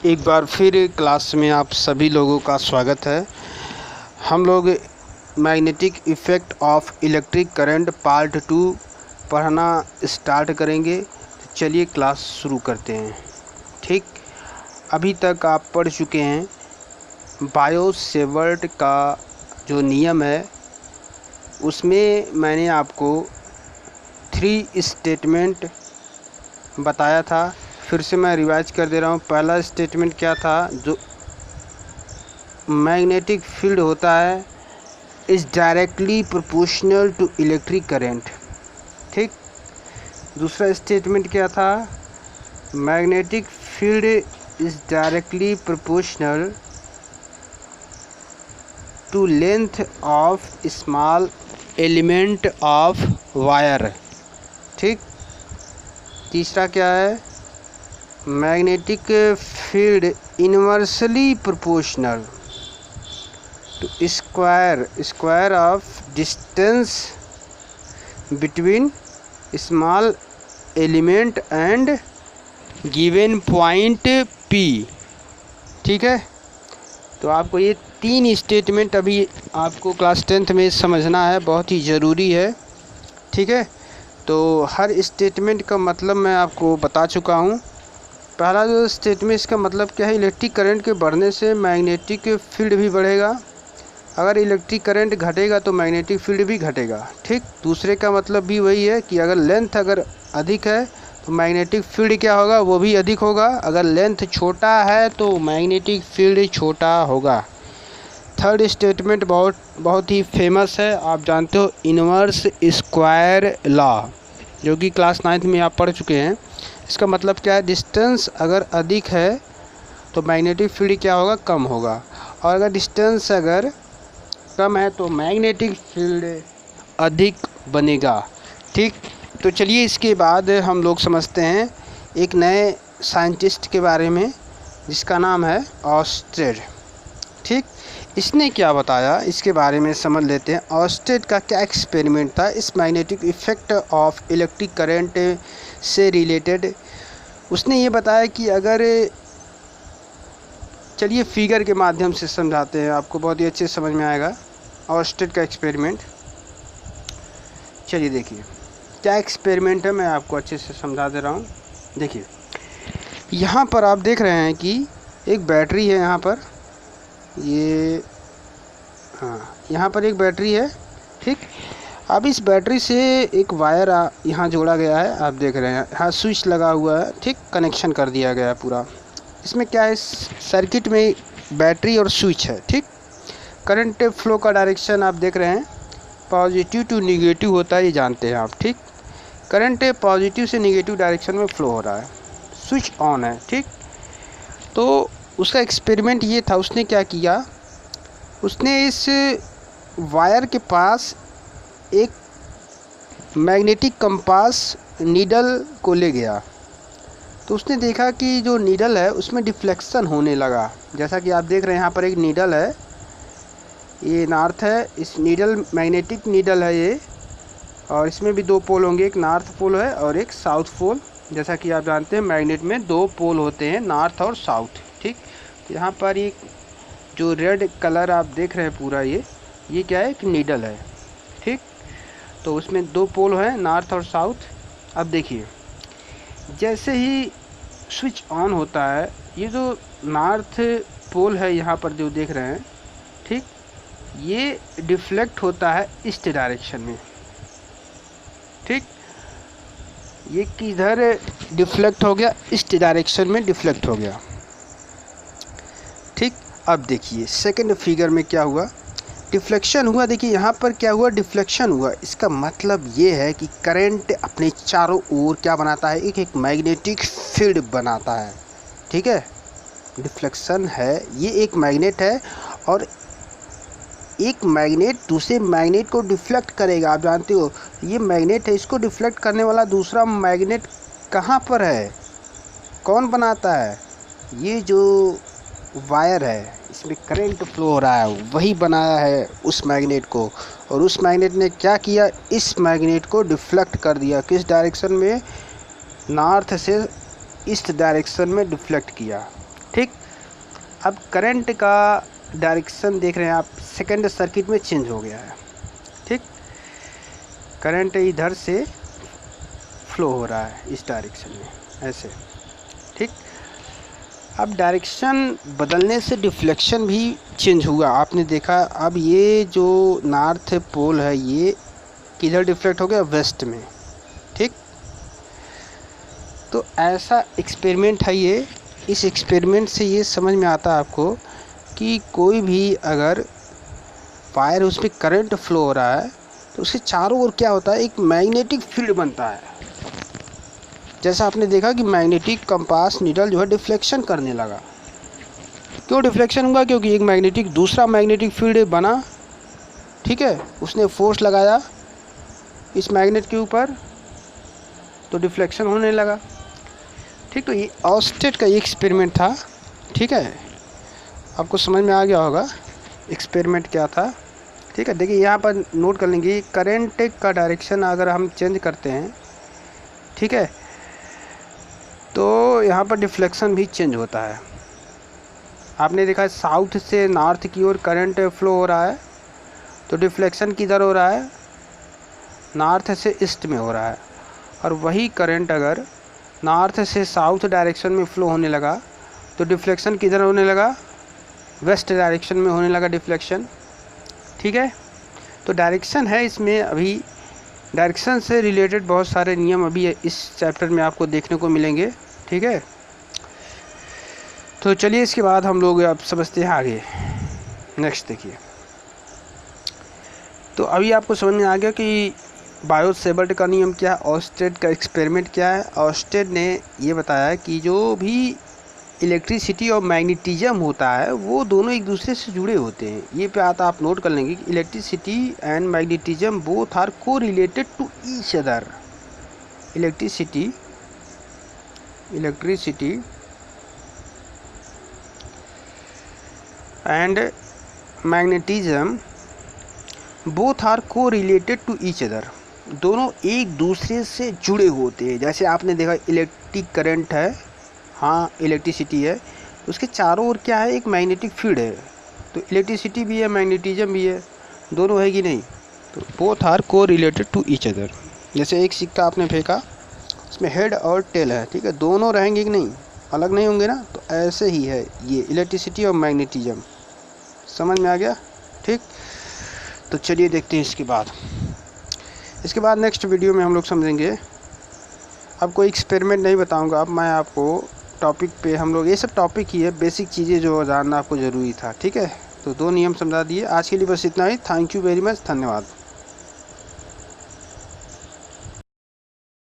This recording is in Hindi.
एक बार फिर क्लास में आप सभी लोगों का स्वागत है। हम लोग magnetic effect of electric current part 2 पढ़ना स्टार्ट करेंगे। तो चलिए क्लास शुरू करते हैं। ठीक, अभी तक आप पढ़ चुके हैं बायो-सेवर्ट का जो नियम है, उसमें मैंने आपको 3 स्टेटमेंट बताया था। फिर से मैं रिवाइज कर दे रहा हूँ। पहला स्टेटमेंट क्या था? जो मैग्नेटिक फील्ड होता है is directly proportional to electric current. ठीक। दूसरा स्टेटमेंट क्या था? Magnetic field is directly proportional to length of small element of wire. ठीक। तीसरा क्या है? Magnetic field inversely proportional to square of distance between small element and given point P. ठीक है, तो आपको ये 3 स्टेटमेंट अभी आपको क्लास 10th में समझना है, बहुत ही ज़रूरी है। ठीक है, तो हर स्टेटमेंट का मतलब मैं आपको बता चुका हूँ। पहला जो स्टेटमेंट, इसका मतलब क्या है? इलेक्ट्रिक करंट के बढ़ने से मैग्नेटिक फील्ड भी बढ़ेगा। अगर इलेक्ट्रिक करंट घटेगा तो मैग्नेटिक फील्ड भी घटेगा। ठीक। दूसरे का मतलब भी वही है कि अगर लेंथ अधिक है तो मैग्नेटिक फील्ड क्या होगा? वो भी अधिक होगा। अगर लेंथ छोटा है तो मैग्नेटिक फील्ड छोटा होगा। थर्ड स्टेटमेंट बहुत ही फेमस है, आप जानते हो, इनवर्स स्क्वायर लॉ, जो कि क्लास 9th में आप पढ़ चुके हैं। इसका मतलब क्या है? डिस्टेंस अगर अधिक है तो मैग्नेटिक फील्ड क्या होगा? कम होगा। और अगर डिस्टेंस अगर कम है तो मैग्नेटिक फील्ड अधिक बनेगा। ठीक। तो चलिए इसके बाद हम लोग समझते हैं एक नए साइंटिस्ट के बारे में, जिसका नाम है ऑर्स्टेड। ठीक। इसने क्या बताया इसके बारे में समझ लेते हैं। ऑर्स्टेड का क्या एक्सपेरिमेंट था इस magnetic effect of electric current से रिलेटेड? उसने ये बताया कि अगर, चलिए फिगर के माध्यम से समझाते हैं, आपको बहुत ही अच्छे से समझ में आएगा ऑर्स्टेड का एक्सपेरिमेंट। चलिए देखिए क्या एक्सपेरिमेंट है, मैं आपको अच्छे से समझा दे रहा हूँ। देखिए यहाँ पर आप देख रहे हैं कि एक बैटरी है। यहाँ पर यहाँ पर एक बैटरी है। ठीक। अब इस बैटरी से एक वायर यहाँ जोड़ा गया है, आप देख रहे हैं। हाँ, स्विच लगा हुआ है। ठीक, कनेक्शन कर दिया गया है पूरा। इसमें क्या है? इस सर्किट में बैटरी और स्विच है। ठीक। करंट फ्लो का डायरेक्शन आप देख रहे हैं, पॉजिटिव टू निगेटिव होता है, ये जानते हैं आप। ठीक। करंट पॉजिटिव से निगेटिव डायरेक्शन में फ्लो हो रहा है। स्विच ऑन है। ठीक। तो उसका एक्सपेरिमेंट ये था, उसने क्या किया? उसने इस वायर के पास एक मैग्नेटिक कंपास नीडल को ले गया। तो उसने देखा कि जो नीडल है उसमें डिफ्लेक्शन होने लगा। जैसा कि आप देख रहे हैं, यहाँ पर एक नीडल है, ये नॉर्थ है। इस नीडल मैग्नेटिक नीडल है ये, और इसमें भी 2 पोल होंगे, एक नॉर्थ पोल है और एक साउथ पोल। जैसा कि आप जानते हैं मैग्नेट में 2 पोल होते हैं, नॉर्थ और साउथ। ठीक। तो यहाँ पर एक जो रेड कलर आप देख रहे हैं पूरा, ये क्या है? एक नीडल है। ठीक। तो उसमें 2 पोल हैं, नॉर्थ और साउथ। अब देखिए, जैसे ही स्विच ऑन होता है, ये जो नॉर्थ पोल है यहाँ पर जो देख रहे हैं, ठीक, ये डिफ्लेक्ट होता है ईस्ट डायरेक्शन में। ठीक। ये किधर डिफ्लेक्ट हो गया? ईस्ट डायरेक्शन में डिफ्लेक्ट हो गया। ठीक। अब देखिए सेकंड फिगर में क्या हुआ? डिफ्लेक्शन हुआ। देखिए यहाँ पर क्या हुआ? डिफ्लेक्शन हुआ। इसका मतलब ये है कि करंट अपने चारों ओर क्या बनाता है? एक मैग्नेटिक फील्ड बनाता है। ठीक है, डिफ्लेक्शन है, ये एक मैग्नेट है और एक मैग्नेट दूसरे मैग्नेट को डिफ्लेक्ट करेगा। आप जानते हो ये मैग्नेट है, इसको डिफ्लेक्ट करने वाला दूसरा मैग्नेट कहाँ पर है? कौन बनाता है? ये जो वायर है, इसमें करंट फ्लो हो रहा है, वही बनाया है उस मैग्नेट को। और उस मैग्नेट ने क्या किया? इस मैग्नेट को डिफ्लेक्ट कर दिया। किस डायरेक्शन में? नॉर्थ से ईस्ट डायरेक्शन में डिफ्लेक्ट किया। ठीक। अब करंट का डायरेक्शन देख रहे हैं आप, सेकंड सर्किट में चेंज हो गया है। ठीक, करंट इधर से फ्लो हो रहा है इस डायरेक्शन में ऐसे। ठीक, अब डायरेक्शन बदलने से डिफ्लेक्शन भी चेंज हुआ, आपने देखा। अब ये जो नॉर्थ पोल है ये किधर डिफ्लेक्ट हो गया, वेस्ट में। ठीक, तो ऐसा एक्सपेरिमेंट है ये। इस एक्सपेरिमेंट से ये समझ में आता है आपको कि कोई भी अगर वायर उसमें करंट फ्लो हो रहा है तो उसके चारों ओर क्या होता है, एक मैग्नेटिक फील्ड बनता है। जैसा आपने देखा कि मैग्नेटिक कंपास नीडल जो है डिफ्लेक्शन करने लगा। क्यों डिफ्लेक्शन हुआ, क्योंकि एक मैग्नेटिक दूसरा मैग्नेटिक फील्ड बना। ठीक है, उसने फोर्स लगाया इस मैग्नेट के ऊपर तो डिफ्लेक्शन होने लगा। ठीक, तो ये ऑस्टेट का एक्सपेरिमेंट था। ठीक है, आपको समझ में आ गया होगा एक्सपेरिमेंट क्या था। ठीक है, देखिए यहाँ पर नोट कर लेंगे, करंट का डायरेक्शन अगर हम चेंज करते हैं, ठीक है, तो यहाँ पर डिफ्लेक्शन भी चेंज होता है। आपने देखा साउथ से नॉर्थ की ओर करंट फ्लो हो रहा है तो डिफ्लेक्शन किधर हो रहा है, नॉर्थ से ईस्ट में हो रहा है। और वही करंट अगर नॉर्थ से साउथ डायरेक्शन में फ़्लो होने लगा तो डिफ्लेक्शन किधर होने लगा, वेस्ट डायरेक्शन में होने लगा डिफ्लेक्शन। ठीक है, तो डायरेक्शन है इसमें। अभी डायरेक्शन से रिलेटेड बहुत सारे नियम अभी इस चैप्टर में आपको देखने को मिलेंगे। ठीक है, तो चलिए इसके बाद हम लोग अब समझते हैं आगे। नेक्स्ट देखिए, तो अभी आपको समझ में आ गया कि बायो-सेवर्ट का नियम क्या है, ऑस्टेड का एक्सपेरिमेंट क्या है। ऑस्टेड ने ये बताया कि जो भी इलेक्ट्रिसिटी और मैग्नेटिज्म होता है वो दोनों एक दूसरे से जुड़े होते हैं। ये बात आप नोट कर लेंगे कि electricity and magnetism both are co-related to each other. Electricity and magnetism both are co-related to each other, दोनों एक दूसरे से जुड़े होते हैं। जैसे आपने देखा इलेक्ट्रिक करंट है, हाँ इलेक्ट्रिसिटी है, उसके चारों ओर क्या है, एक मैग्नेटिक फील्ड है। तो इलेक्ट्रिसिटी भी है, मैग्नेटिज्म भी है, दोनों है कि नहीं। तो both are co-related to each other. जैसे एक सिक्का आपने फेंका, उसमें हेड और टेल है, ठीक है, दोनों रहेंगे कि नहीं, अलग नहीं होंगे ना। तो ऐसे ही है ये इलेक्ट्रिसिटी और मैग्नेटिज्म। समझ में आ गया। ठीक, तो चलिए देखते हैं इसके बाद नेक्स्ट वीडियो में हम लोग समझेंगे। अब कोई एक्सपेरिमेंट नहीं बताऊंगा, अब मैं आपको टॉपिक पे, हम लोग ये सब टॉपिक ही है, बेसिक चीज़ें जो जानना आपको ज़रूरी था। ठीक है, तो 2 नियम समझा दिए। आज के लिए बस इतना ही। थैंक यू वेरी मच, धन्यवाद।